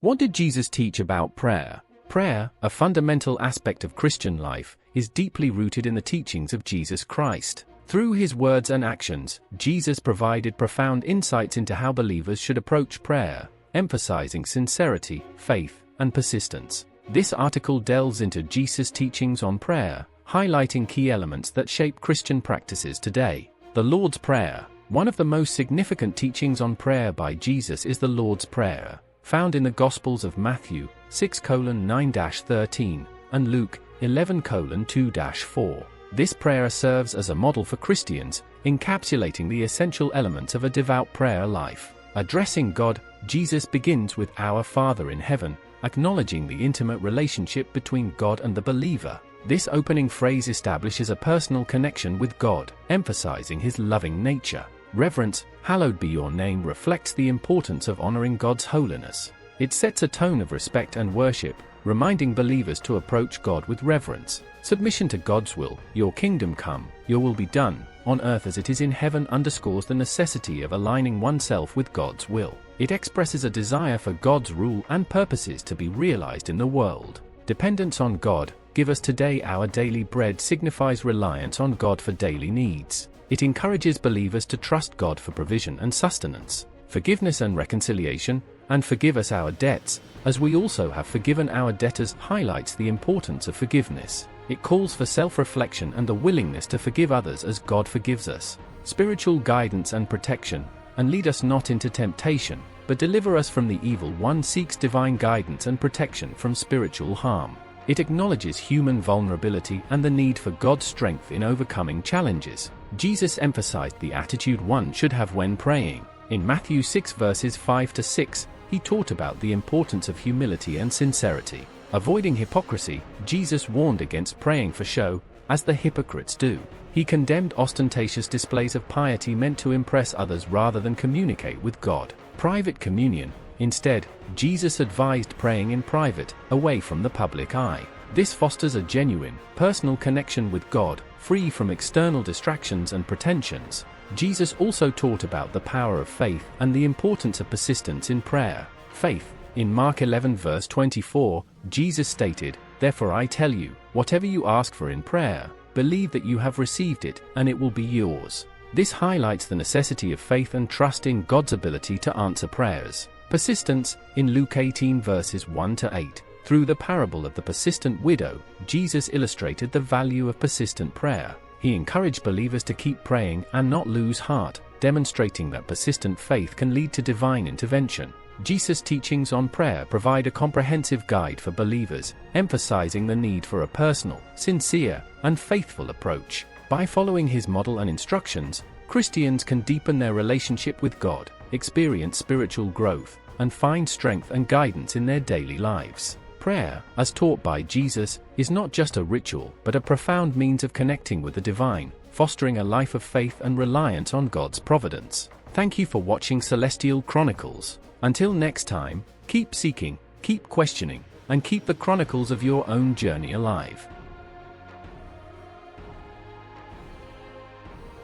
What did Jesus teach about prayer? Prayer, a fundamental aspect of Christian life, is deeply rooted in the teachings of Jesus Christ. Through his words and actions, Jesus provided profound insights into how believers should approach prayer, emphasizing sincerity, faith, and persistence. This article delves into Jesus' teachings on prayer, highlighting key elements that shape Christian practices today. The Lord's Prayer. One of the most significant teachings on prayer by Jesus is the Lord's Prayer, found in the Gospels of Matthew 6:9-13 and Luke 11:2-4. This prayer serves as a model for Christians, encapsulating the essential elements of a devout prayer life. Addressing God, Jesus begins with "Our Father in heaven," acknowledging the intimate relationship between God and the believer. This opening phrase establishes a personal connection with God, emphasizing his loving nature. Reverence, "Hallowed be your name," reflects the importance of honoring God's holiness. It sets a tone of respect and worship, reminding believers to approach God with reverence. Submission to God's will, "Your kingdom come, your will be done, on earth as it is in heaven," underscores the necessity of aligning oneself with God's will. It expresses a desire for God's rule and purposes to be realized in the world. Dependence on God, "Give us today our daily bread," signifies reliance on God for daily needs. It encourages believers to trust God for provision and sustenance. Forgiveness and reconciliation, "And forgive us our debts, as we also have forgiven our debtors," highlights the importance of forgiveness. It calls for self-reflection and the willingness to forgive others as God forgives us. Spiritual guidance and protection, "And lead us not into temptation, but deliver us from the evil one," seeks divine guidance and protection from spiritual harm. It acknowledges human vulnerability and the need for God's strength in overcoming challenges. Jesus emphasized the attitude one should have when praying. In Matthew 6:5-6, he taught about the importance of humility and sincerity. Avoiding hypocrisy, Jesus warned against praying for show, as the hypocrites do. He condemned ostentatious displays of piety meant to impress others rather than communicate with God. Private communion. Instead, Jesus advised praying in private, away from the public eye. This fosters a genuine, personal connection with God, free from external distractions and pretensions. Jesus also taught about the power of faith and the importance of persistence in prayer. Faith. In Mark 11:24, Jesus stated, "Therefore I tell you, whatever you ask for in prayer, believe that you have received it, and it will be yours." This highlights the necessity of faith and trust in God's ability to answer prayers. Persistence. In Luke 18:1-8, through the parable of the persistent widow, Jesus illustrated the value of persistent prayer. He encouraged believers to keep praying and not lose heart, demonstrating that persistent faith can lead to divine intervention. Jesus' teachings on prayer provide a comprehensive guide for believers, emphasizing the need for a personal, sincere, and faithful approach. By following his model and instructions, Christians can deepen their relationship with God, experience spiritual growth, and find strength and guidance in their daily lives. Prayer, as taught by Jesus, is not just a ritual but a profound means of connecting with the divine, fostering a life of faith and reliance on God's providence. Thank you for watching Celestial Chronicles. Until next time, keep seeking, keep questioning, and keep the chronicles of your own journey alive.